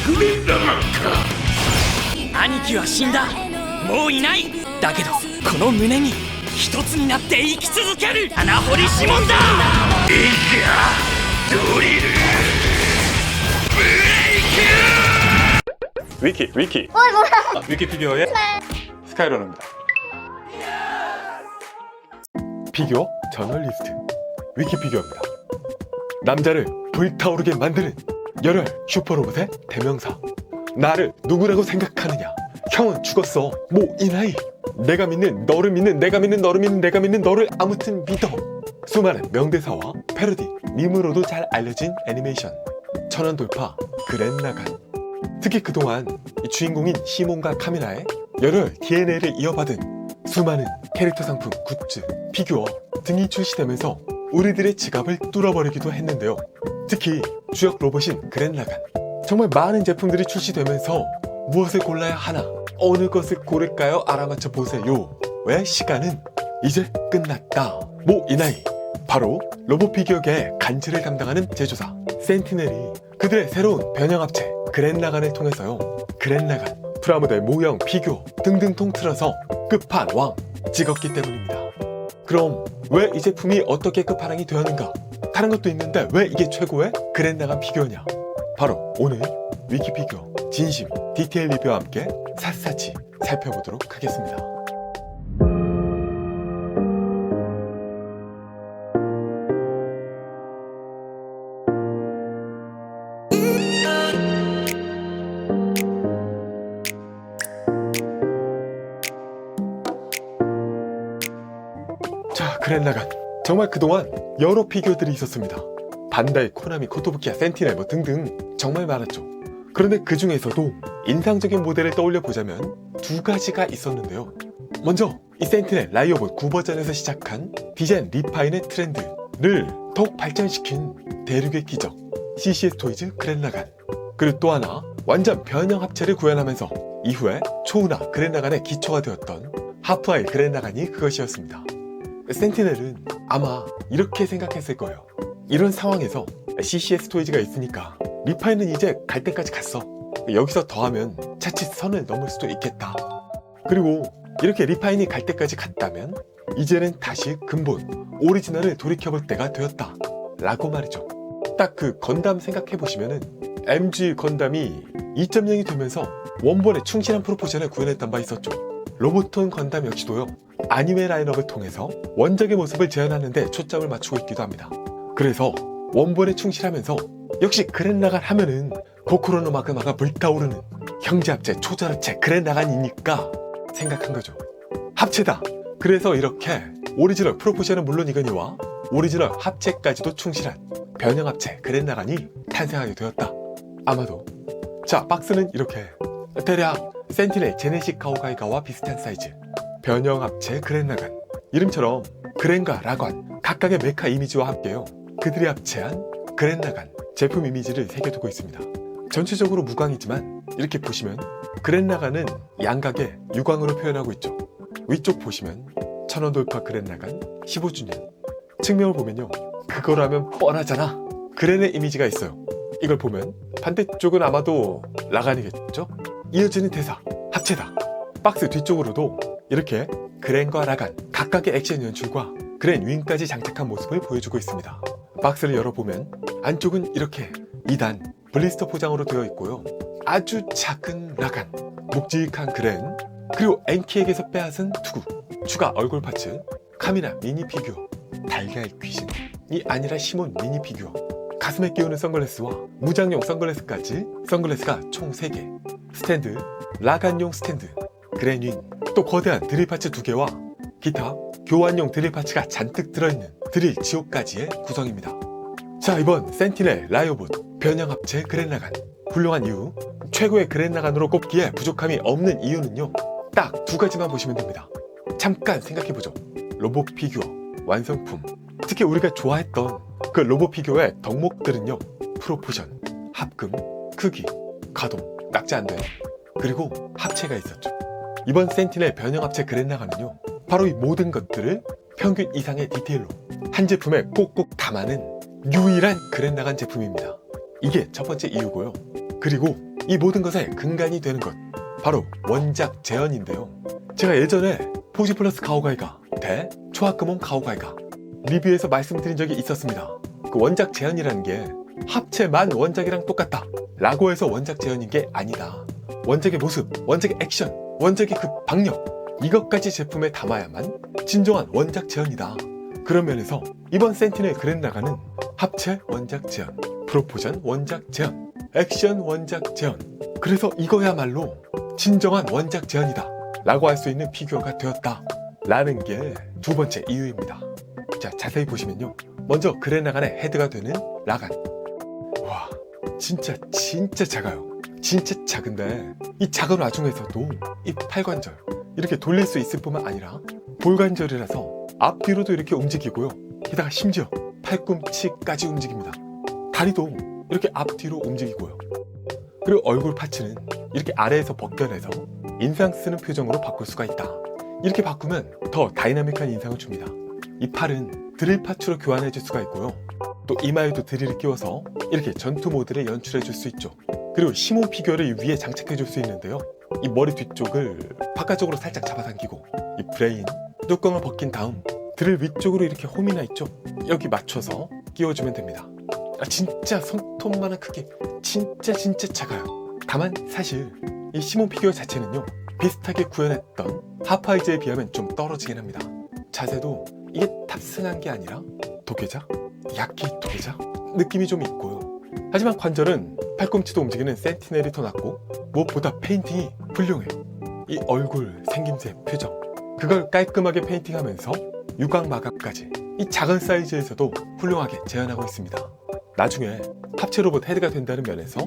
グレンラガンか。兄貴は死んだ。もういない。だけどこの胸に一つになって生き続ける穴掘り指紋だ。いいかドリルブレイク。 위키 위키피규어의 스카이러입니다. 피규어 저널리스트 위키피규어입니다. 남자를 불타오르게 만드는 열혈 슈퍼로봇의 대명사. 나를 누구라고 생각하느냐? 형은 죽었어. 뭐 이 나이. 내가 믿는 너를 믿는 내가 믿는 너를 믿는 내가 믿는 너를 아무튼 믿어. 수많은 명대사와 패러디, 밈으로도 잘 알려진 애니메이션 천원 돌파 그랜라간. 특히 그동안 이 주인공인 시몬과 카미라의 열혈 DNA를 이어받은 수많은 캐릭터 상품, 굿즈, 피규어 등이 출시되면서 우리들의 지갑을 뚫어버리기도 했는데요. 특히 주역 로봇인 그랜라간. 정말 많은 제품들이 출시되면서 무엇을 골라야 하나, 어느 것을 고를까요? 알아맞혀 보세요. 왜 시간은 이제 끝났다. 뭐 이 나이. 바로 로봇 피규어계의 간지를 담당하는 제조사 센티넬이 그들의 새로운 변형합체 그랜라간을 통해서요, 그랜라간, 프라모델 모형, 피규어 등등 통틀어서 끝판왕 찍었기 때문입니다. 그럼 왜 이 제품이 어떻게 끝판왕이 되었는가? 다른 것도 있는데 왜 이게 최고의 그랜라간 피규어냐? 바로 오늘 위키피규어 진심 디테일 리뷰와 함께 샅샅이 살펴보도록 하겠습니다. 자, 그랜라간. 정말 그동안 여러 피규어들이 있었습니다. 반다이, 코나미, 코토부키야, 센티넬 뭐 등등 정말 많았죠. 그런데 그 중에서도 인상적인 모델을 떠올려 보자면 두 가지가 있었는데요. 먼저 이 센티넬 라이어봇 9버전에서 시작한 디자인 리파인의 트렌드를 더욱 발전시킨 대륙의 기적 CCS 토이즈 그랜라간. 그리고 또 하나 완전 변형 합체를 구현하면서 이후에 초우나 그랜라간의 기초가 되었던 하프아이 그랜라간이 그것이었습니다. 센티넬은 아마 이렇게 생각했을 거예요. 이런 상황에서 CCS 토이즈가 있으니까 리파이는 이제 갈 때까지 갔어. 여기서 더하면 자칫 선을 넘을 수도 있겠다. 그리고 이렇게 리파인이 갈 때까지 갔다면 이제는 다시 근본 오리지널을 돌이켜볼 때가 되었다 라고 말이죠. 딱 그 건담 생각해보시면은 MG 건담이 2.0이 되면서 원본에 충실한 프로포션을 구현했던 바 있었죠. 로보톤 건담 역시도요, 아니메 라인업을 통해서 원작의 모습을 재현하는 데 초점을 맞추고 있기도 합니다. 그래서 원본에 충실하면서 역시 그랜라간 하면은 고쿠로노 마그마가 불타오르는 형제합체 초절합체 그랜라간이니까 생각한 거죠. 합체다. 그래서 이렇게 오리지널 프로포션은 물론이거니와 오리지널 합체까지도 충실한 변형합체 그랜라간이 탄생하게 되었다. 아마도. 자, 박스는 이렇게 대략 센티넬 제네식 가오가이가와 비슷한 사이즈 변형합체 그랜라간. 이름처럼 그랜과 라관 각각의 메카 이미지와 함께요, 그들이 합체한 그랜라간 제품 이미지를 새겨두고 있습니다. 전체적으로 무광이지만 이렇게 보시면 그랜라간은 양각의 유광으로 표현하고 있죠. 위쪽 보시면 천원 돌파 그랜라간 15주년 측면을 보면요, 그거라면 뻔하잖아 그랜의 이미지가 있어요. 이걸 보면 반대쪽은 아마도 라간이겠죠? 이어지는 대사 합체다. 박스 뒤쪽으로도 이렇게 그랜과 라간 각각의 액션 연출과 그랜 윙까지 장착한 모습을 보여주고 있습니다. 박스를 열어보면 안쪽은 이렇게 2단 블리스터 포장으로 되어 있고요, 아주 작은 라간, 묵직한 그랜, 그리고 엔키에게서 빼앗은 투구, 추가 얼굴 파츠, 카미나 미니 피규어, 달걀 귀신이 아니라 시몬 미니 피규어, 가슴에 끼우는 선글라스와 무장용 선글라스까지, 선글라스가 총 3개, 스탠드, 라간용 스탠드, 그랜 윙, 또 거대한 드릴 파츠 2개와 기타 교환용 드릴 파츠가 잔뜩 들어있는 드릴 지옥까지의 구성입니다. 자, 이번 센티넬 라이어봇 변형합체 그랜라간 훌륭한 이유, 최고의 그랜라간으로 꼽기에 부족함이 없는 이유는요, 딱 두 가지만 보시면 됩니다. 잠깐 생각해보죠. 로봇 피규어 완성품, 특히 우리가 좋아했던 그 로봇 피규어의 덕목들은요, 프로포션, 합금, 크기, 가동, 낙제 안 돼요. 그리고 합체가 있었죠. 이번 센티넬 변형합체 그랜라간은요, 바로 이 모든 것들을 평균 이상의 디테일로 한 제품에 꼭꼭 담아낸 유일한 그랜라간 제품입니다. 이게 첫 번째 이유고요. 그리고 이 모든 것의 근간이 되는 것, 바로 원작 재현인데요. 제가 예전에 포지플러스 가오가이가 대 초합금원 가오가이가 리뷰에서 말씀드린 적이 있었습니다. 그 원작 재현이라는 게 합체만 원작이랑 똑같다 라고 해서 원작 재현인 게 아니다. 원작의 모습, 원작의 액션, 원작의 그 박력, 이것까지 제품에 담아야만 진정한 원작 재현이다. 그런 면에서 이번 센티넬 그랜라가는 합체 원작 재현, 프로포션 원작 재현, 액션 원작 재현, 그래서 이거야말로 진정한 원작 재현이다 라고 할 수 있는 피규어가 되었다 라는 게 두 번째 이유입니다. 자, 자세히 보시면요, 먼저 그랜라간의 헤드가 되는 라간, 와 진짜 작아요. 진짜 작은데 이 작은 와중에서도 이 팔관절 이렇게 돌릴 수 있을 뿐만 아니라 볼관절이라서 앞뒤로도 이렇게 움직이고요. 게다가 심지어 팔꿈치까지 움직입니다. 다리도 이렇게 앞뒤로 움직이고요. 그리고 얼굴 파츠는 이렇게 아래에서 벗겨내서 인상 쓰는 표정으로 바꿀 수가 있다. 이렇게 바꾸면 더 다이나믹한 인상을 줍니다. 이 팔은 드릴 파츠로 교환해 줄 수가 있고요. 또 이마에도 드릴을 끼워서 이렇게 전투 모드를 연출해 줄 수 있죠. 그리고 시몬 피규어를 위에 장착해 줄 수 있는데요. 이 머리 뒤쪽을 바깥쪽으로 살짝 잡아당기고 이 브레인 뚜껑을 벗긴 다음 드릴 위쪽으로 이렇게 홈이나 있죠. 여기 맞춰서 끼워주면 됩니다. 진짜 손톱만한 크기, 진짜 작아요. 다만 사실 이 시몬 피규어 자체는요, 비슷하게 구현했던 하파이즈에 비하면 좀 떨어지긴 합니다. 자세도 이게 탑승한 게 아니라 도계자? 야키 도계자? 느낌이 좀 있고요. 하지만 관절은 팔꿈치도 움직이는 센티넬이 더 낫고 무엇보다 페인팅이 훌륭해요. 이 얼굴, 생김새, 표정, 그걸 깔끔하게 페인팅하면서 유광 마감까지 이 작은 사이즈에서도 훌륭하게 재현하고 있습니다. 나중에 합체 로봇 헤드가 된다는 면에서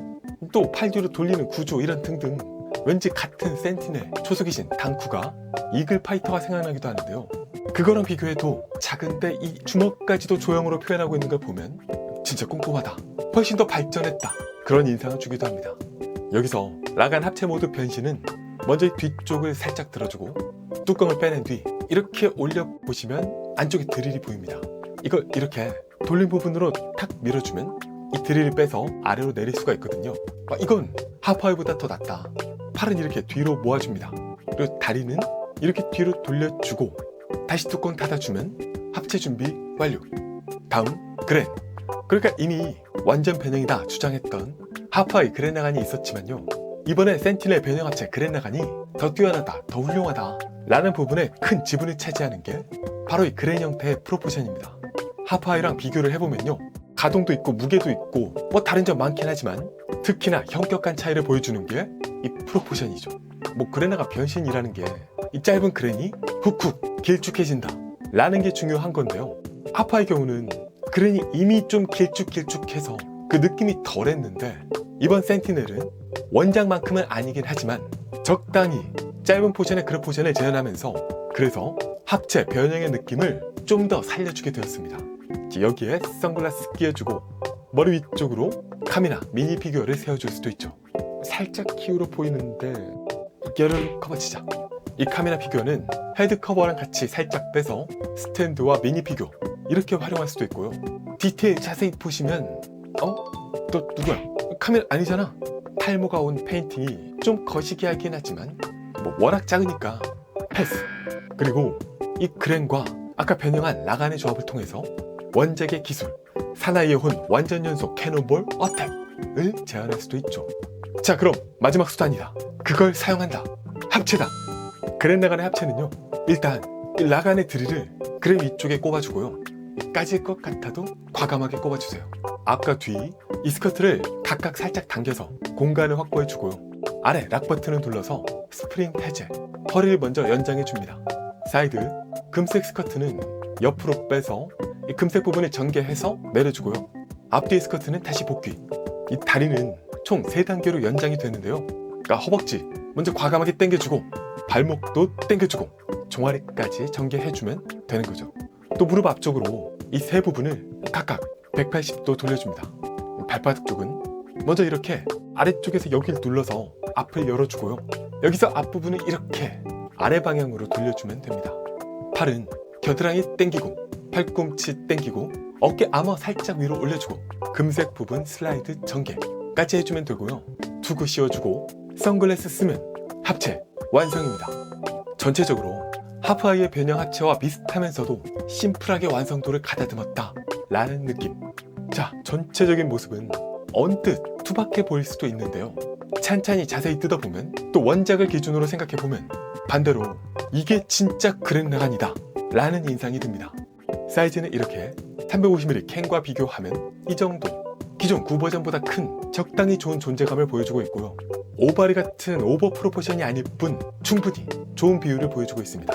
또 팔 뒤로 돌리는 구조 이런 등등, 왠지 같은 센티넬 초속이신 당쿠가 이글 파이터가 생각나기도 하는데요. 그거랑 비교해도 작은데 이 주먹까지도 조형으로 표현하고 있는 걸 보면 진짜 꼼꼼하다, 훨씬 더 발전했다, 그런 인상을 주기도 합니다. 여기서 라간 합체 모드 변신은 먼저 이 뒤쪽을 살짝 들어주고 뚜껑을 빼낸 뒤 이렇게 올려보시면 안쪽에 드릴이 보입니다. 이걸 이렇게 돌린 부분으로 탁 밀어주면 이 드릴을 빼서 아래로 내릴 수가 있거든요. 이건 하파이보다 더 낫다. 팔은 이렇게 뒤로 모아줍니다. 그리고 다리는 이렇게 뒤로 돌려주고 다시 뚜껑 닫아주면 합체 준비 완료. 다음 그랜. 그러니까 이미 완전 변형이다 주장했던 하파이 그랜라간이 있었지만요, 이번에 센티넬 변형 합체 그랜라간이 더 뛰어나다, 더 훌륭하다 라는 부분에 큰 지분을 차지하는 게 바로 이 그랜 형태의 프로포션입니다. 하파이랑 비교를 해보면요, 가동도 있고 무게도 있고 뭐 다른 점 많긴 하지만 특히나 현격한 차이를 보여주는 게 이 프로포션이죠. 뭐 그랜라간 변신이라는 게 이 짧은 그랜이 훅훅 길쭉해진다 라는 게 중요한 건데요, 하파의 경우는 그랜이 이미 좀 길쭉해서 그 느낌이 덜했는데 이번 센티넬은 원작만큼은 아니긴 하지만 적당히 짧은 포션의 그런 포션을 재현하면서 그래서 합체 변형의 느낌을 좀 더 살려주게 되었습니다. 여기에 선글라스 끼워주고 머리 위쪽으로 카미나 미니 피규어를 세워줄 수도 있죠. 살짝 기울어 보이는데 열을 커버치자. 이 카미나 피규어는 헤드 커버랑 같이 살짝 빼서 스탠드와 미니 피규어 이렇게 활용할 수도 있고요. 디테일 자세히 보시면 또 누구야? 카미나 아니잖아. 탈모가 온 페인팅이 좀 거시기하긴 하지만 뭐 워낙 작으니까 패스. 그리고 이 그랜과 아까 변형한 라간의 조합을 통해서 원작의 기술 사나이의 혼 완전 연속 캐논볼 어택을 제안할 수도 있죠. 자, 그럼 마지막 수단이다. 그걸 사용한다. 합체다. 그랜 라간의 합체는요, 일단 이 라간의 드릴을 그랜 위쪽에 꼽아주고요, 까질 것 같아도 과감하게 꼽아주세요. 앞과 뒤 이 스커트를 각각 살짝 당겨서 공간을 확보해주고요, 아래 락 버튼을 눌러서 스프링 해제, 허리를 먼저 연장해줍니다. 사이드 금색 스커트는 옆으로 빼서 이 금색 부분을 전개해서 내려주고요, 앞뒤 스커트는 다시 복귀. 이 다리는 총 3단계로 연장이 되는데요, 그러니까 허벅지 먼저 과감하게 당겨주고 발목도 당겨주고 종아리까지 전개해주면 되는 거죠. 또 무릎 앞쪽으로 이 세 부분을 각각 180도 돌려줍니다. 발바닥 쪽은 먼저 이렇게 아래쪽에서 여기를 눌러서 앞을 열어주고요, 여기서 앞부분을 이렇게 아래 방향으로 돌려주면 됩니다. 팔은 겨드랑이 당기고 팔꿈치 당기고 어깨 아머 살짝 위로 올려주고 금색 부분 슬라이드 전개까지 해주면 되고요. 투구 씌워주고 선글라스 쓰면 합체 완성입니다. 전체적으로 하프아이의 변형 합체와 비슷하면서도 심플하게 완성도를 가다듬었다 라는 느낌. 자, 전체적인 모습은 언뜻 투박해 보일 수도 있는데요, 찬찬히 자세히 뜯어보면, 또 원작을 기준으로 생각해보면 반대로 이게 진짜 그랜라간이다 라는 인상이 듭니다. 사이즈는 이렇게 350mm 캔과 비교하면 이 정도, 기존 9버전보다 큰 적당히 좋은 존재감을 보여주고 있고요, 오바리 같은 오버 프로포션이 아닐 뿐 충분히 좋은 비율을 보여주고 있습니다.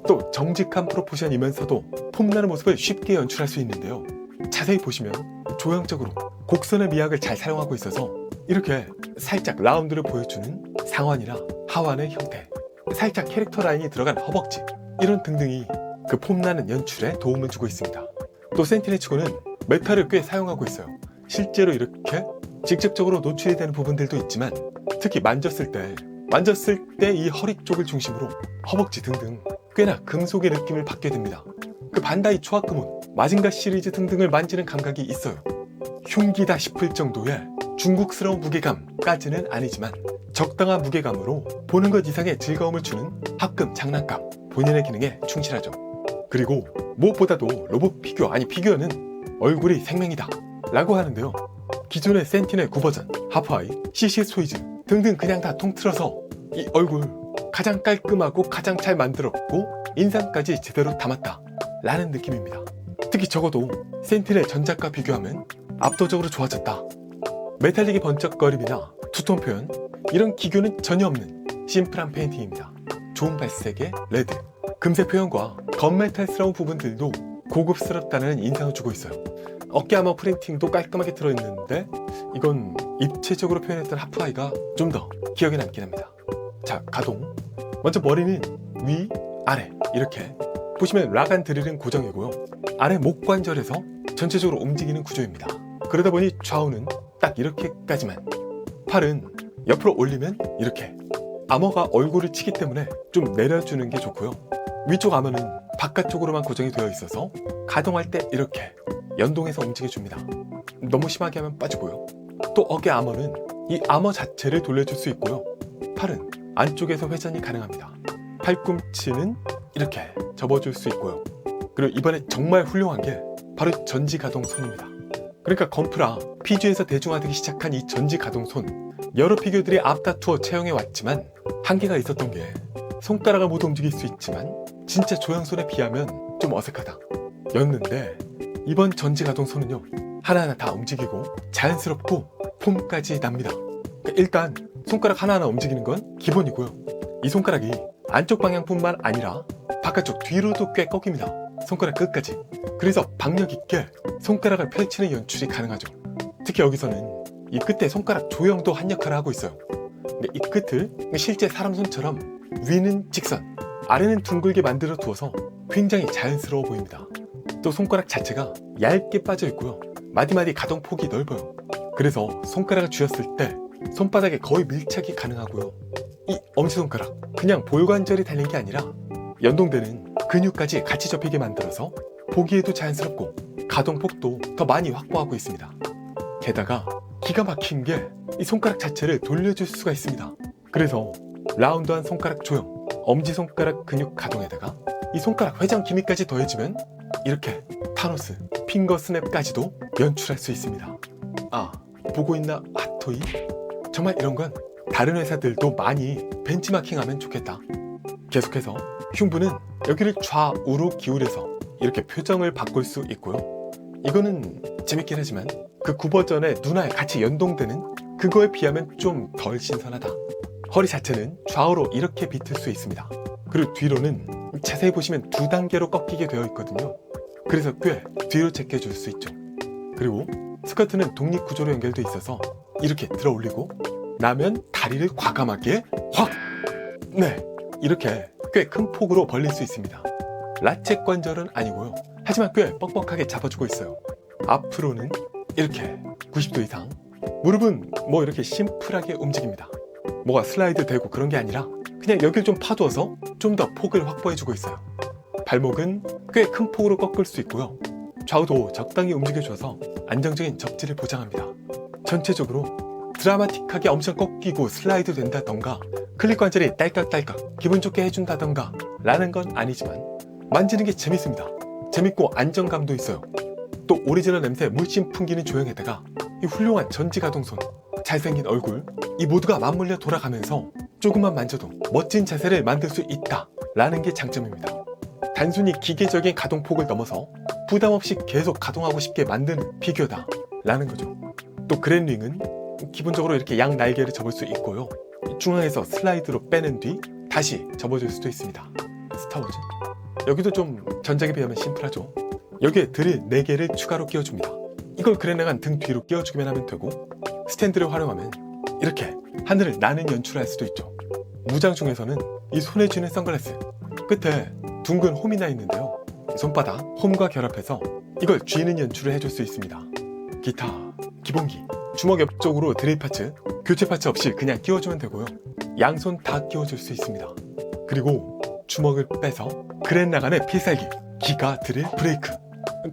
또 정직한 프로포션이면서도 폼나는 모습을 쉽게 연출할 수 있는데요, 자세히 보시면 조형적으로 곡선의 미학을 잘 사용하고 있어서 이렇게 살짝 라운드를 보여주는 상완이나 하완의 형태, 살짝 캐릭터 라인이 들어간 허벅지, 이런 등등이 그 폼나는 연출에 도움을 주고 있습니다. 또 센티넬 치고는 메탈을 꽤 사용하고 있어요. 실제로 이렇게 직접적으로 노출이 되는 부분들도 있지만, 특히 만졌을 때 이 허리 쪽을 중심으로 허벅지 등등 꽤나 금속의 느낌을 받게 됩니다. 그 반다이 초아크몬, 마징가 시리즈 등등을 만지는 감각이 있어요. 흉기다 싶을 정도의 중국스러운 무게감까지는 아니지만 적당한 무게감으로 보는 것 이상의 즐거움을 주는 합금 장난감, 본인의 기능에 충실하죠. 그리고 무엇보다도 로봇 피규어, 아니 피규어는 얼굴이 생명이다 라고 하는데요, 기존의 센티넬 9버전, 하프아이, CC 소이즈 등등 그냥 다 통틀어서 이 얼굴 가장 깔끔하고 가장 잘 만들었고 인상까지 제대로 담았다 라는 느낌입니다. 특히 적어도 센티넬 전작과 비교하면 압도적으로 좋아졌다. 메탈릭의 번쩍거림이나 투톤 표현, 이런 기교는 전혀 없는 심플한 페인팅입니다. 좋은 발색의 레드, 금색 표현과 건메탈스러운 부분들도 고급스럽다는 인상을 주고 있어요. 어깨 아머 프린팅도 깔끔하게 들어있는데 이건 입체적으로 표현했던 하프아이가 좀 더 기억에 남긴 합니다. 자, 가동. 먼저 머리는 위, 아래 이렇게 보시면 라간 드릴은 고정이고요, 아래 목 관절에서 전체적으로 움직이는 구조입니다. 그러다 보니 좌우는 딱 이렇게까지만, 팔은 옆으로 올리면 이렇게, 아머가 얼굴을 치기 때문에 좀 내려주는 게 좋고요, 위쪽 아머는 바깥쪽으로만 고정이 되어 있어서 가동할 때 이렇게 연동해서 움직여줍니다. 너무 심하게 하면 빠지고요. 또 어깨 아머는 이 아머 자체를 돌려줄 수 있고요, 팔은 안쪽에서 회전이 가능합니다. 팔꿈치는 이렇게 접어줄 수 있고요. 그리고 이번에 정말 훌륭한 게 바로 전지 가동 손입니다. 그러니까 건프라 PG에서 대중화되기 시작한 이 전지 가동 손, 여러 피규어들이 앞다투어 채용해 왔지만 한계가 있었던 게 손가락을 모두 움직일 수 있지만 진짜 조형손에 비하면 좀 어색하다 였는데, 이번 전지 가동 손은요 하나하나 다 움직이고 자연스럽고 폼까지 납니다. 그러니까 일단 손가락 하나하나 움직이는 건 기본이고요, 이 손가락이 안쪽 방향뿐만 아니라 바깥쪽 뒤로도 꽤 꺾입니다. 손가락 끝까지. 그래서 박력 있게 손가락을 펼치는 연출이 가능하죠. 특히 여기서는 이 끝에 손가락 조형도 한 역할을 하고 있어요. 근데 이 끝을 실제 사람 손처럼 위는 직선, 아래는 둥글게 만들어 두어서 굉장히 자연스러워 보입니다. 또 손가락 자체가 얇게 빠져 있고요, 마디마디 가동 폭이 넓어요. 그래서 손가락을 쥐었을 때 손바닥에 거의 밀착이 가능하고요, 이 엄지손가락 그냥 볼관절이 달린 게 아니라 연동되는 근육까지 같이 접히게 만들어서 보기에도 자연스럽고 가동폭도 더 많이 확보하고 있습니다. 게다가 기가 막힌 게 이 손가락 자체를 돌려줄 수가 있습니다. 그래서 라운드한 손가락 조형, 엄지손가락 근육 가동에다가 이 손가락 회전 기미까지 더해지면 이렇게 타노스, 핑거 스냅까지도 연출할 수 있습니다. 아, 보고 있나 핫토이? 정말 이런 건 다른 회사들도 많이 벤치마킹하면 좋겠다. 계속해서 흉부는 여기를 좌우로 기울여서 이렇게 표정을 바꿀 수 있고요, 이거는 재밌긴 하지만 그 9버전의 눈알 같이 연동되는 그거에 비하면 좀 덜 신선하다. 허리 자체는 좌우로 이렇게 비틀 수 있습니다. 그리고 뒤로는 자세히 보시면 2단계로 꺾이게 되어 있거든요. 그래서 꽤 뒤로 제껴줄 수 있죠. 그리고 스커트는 독립구조로 연결돼 있어서 이렇게 들어 올리고 나면 다리를 과감하게 확! 네, 이렇게 꽤 큰 폭으로 벌릴 수 있습니다. 라쳇 관절은 아니고요, 하지만 꽤 뻑뻑하게 잡아주고 있어요. 앞으로는 이렇게 90도 이상, 무릎은 뭐 이렇게 심플하게 움직입니다. 뭐가 슬라이드 되고 그런 게 아니라 그냥 여길 좀 파두어서 좀 더 폭을 확보해주고 있어요. 발목은 꽤 큰 폭으로 꺾을 수 있고요, 좌우도 적당히 움직여줘서 안정적인 접지를 보장합니다. 전체적으로 드라마틱하게 엄청 꺾이고 슬라이드 된다던가 클릭 관절이 딸깍딸깍 기분 좋게 해준다던가 라는 건 아니지만 만지는 게 재밌습니다. 재밌고 안정감도 있어요. 또 오리지널 냄새 물씬 풍기는 조형에다가 이 훌륭한 전지가동손, 잘생긴 얼굴, 이 모두가 맞물려 돌아가면서 조금만 만져도 멋진 자세를 만들 수 있다 라는 게 장점입니다. 단순히 기계적인 가동폭을 넘어서 부담 없이 계속 가동하고 싶게 만드는 피규어다 라는 거죠. 또 그랜윙은 기본적으로 이렇게 양 날개를 접을 수 있고요. 중앙에서 슬라이드로 빼는 뒤 다시 접어줄 수도 있습니다. 스타워즈. 여기도 좀 전작에 비하면 심플하죠. 여기에 드릴 4개를 추가로 끼워줍니다. 이걸 그랜나간 등 뒤로 끼워주기만 하면 되고, 스탠드를 활용하면 이렇게 하늘을 나는 연출을 할 수도 있죠. 무장 중에서는 이 손에 쥐는 선글라스 끝에 둥근 홈이 나 있는데요. 손바닥 홈과 결합해서 이걸 쥐는 연출을 해줄 수 있습니다. 기타, 기본기, 주먹 옆쪽으로 드릴 파츠, 교체 파츠 없이 그냥 끼워주면 되고요. 양손 다 끼워줄 수 있습니다. 그리고 주먹을 빼서 그랜나간의 필살기, 기가 드릴 브레이크.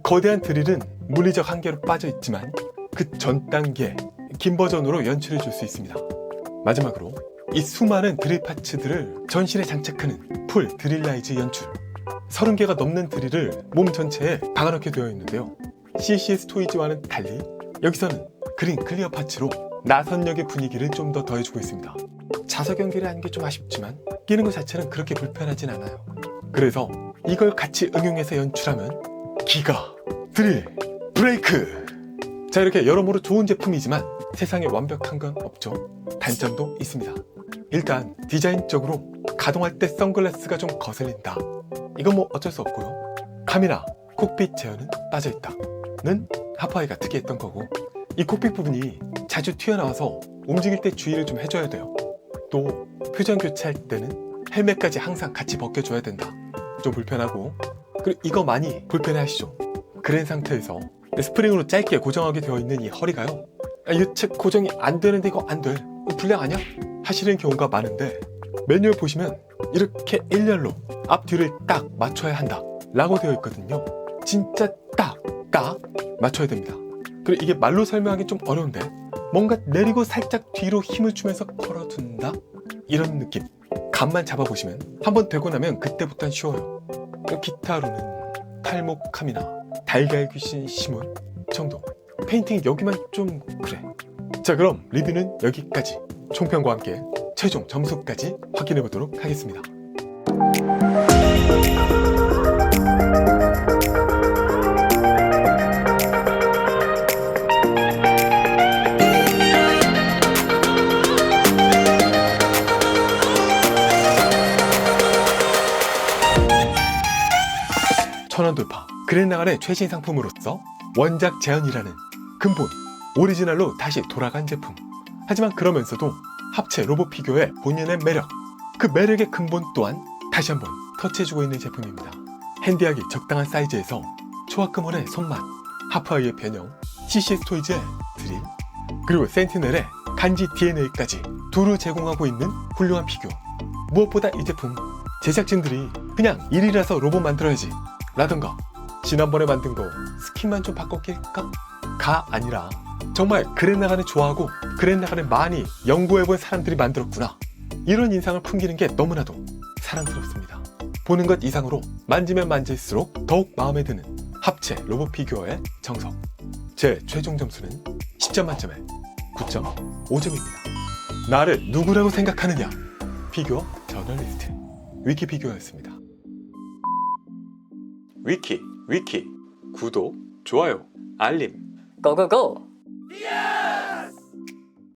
거대한 드릴은 물리적 한계로 빠져 있지만 그 전 단계, 긴 버전으로 연출해 줄 수 있습니다. 마지막으로 이 수많은 드릴 파츠들을 전실에 장착하는 풀 드릴라이즈 연출. 30개가 넘는 드릴을 몸 전체에 박아넣게 되어 있는데요. CCS 토이즈와는 달리 여기서는 그린 클리어 파츠로 나선역의 분위기를 좀 더 더해주고 있습니다. 자석 연결이 하는 게 좀 아쉽지만 끼는 것 자체는 그렇게 불편하진 않아요. 그래서 이걸 같이 응용해서 연출하면 기가, 드릴, 브레이크! 자, 이렇게 여러모로 좋은 제품이지만 세상에 완벽한 건 없죠. 단점도 있습니다. 일단 디자인적으로 가동할 때 선글라스가 좀 거슬린다. 이건 뭐 어쩔 수 없고요. 카메라, 콕핏 제어는 빠져있다는 하파이가 특이했던 거고, 이 콕핏 부분이 자주 튀어나와서 움직일 때 주의를 좀 해줘야 돼요. 또 표정 교체할 때는 헬멧까지 항상 같이 벗겨줘야 된다. 좀 불편하고, 그리고 이거 많이 불편해하시죠. 그런 상태에서 스프링으로 짧게 고정하게 되어 있는 이 허리가요, 이거 책 고정이 안 되는데 이거 안 돼, 불량 아니야? 하시는 경우가 많은데, 매뉴얼 보시면 이렇게 일렬로 앞뒤를 딱 맞춰야 한다 라고 되어 있거든요. 진짜 딱 맞춰야 됩니다. 그리고 이게 말로 설명하기 좀 어려운데, 뭔가 내리고 살짝 뒤로 힘을 주면서 걸어둔다? 이런 느낌. 감만 잡아보시면 한번 되고 나면 그때부터는 쉬워요. 기타로는 탈모감이나 달걀 귀신 시몬 정도. 페인팅 여기만 좀 그래. 자, 그럼 리뷰는 여기까지. 총평과 함께 최종 점수까지 확인해 보도록 하겠습니다. 천원 돌파. 그랜나간의 최신 상품으로서 원작 재현이라는 근본 오리지널로 다시 돌아간 제품. 하지만 그러면서도 합체 로봇 피규어의 본연의 매력, 그 매력의 근본 또한 다시 한번 터치해주고 있는 제품입니다. 핸디하기 적당한 사이즈에서 초아크몬의 손맛, 하프아이의 변형, CCS 토이즈의 드릴, 그리고 센티넬의 간지 DNA까지 두루 제공하고 있는 훌륭한 피규어. 무엇보다 이 제품 제작진들이 그냥 일이라서 로봇 만들어야지 라던가 지난번에 만든 거 스킨만 좀 바꿔 낄까? 가 아니라 정말 그랜나간을 좋아하고 그랜나간을 많이 연구해본 사람들이 만들었구나, 이런 인상을 풍기는 게 너무나도 사랑스럽습니다. 보는 것 이상으로 만지면 만질수록 더욱 마음에 드는 합체 로봇 피규어의 정석. 제 최종 점수는 10점 만점에 9.5점입니다. 나를 누구라고 생각하느냐? 피규어 저널리스트 위키피규어였습니다. 위키 구독, 좋아요, 알림 고고고! 야!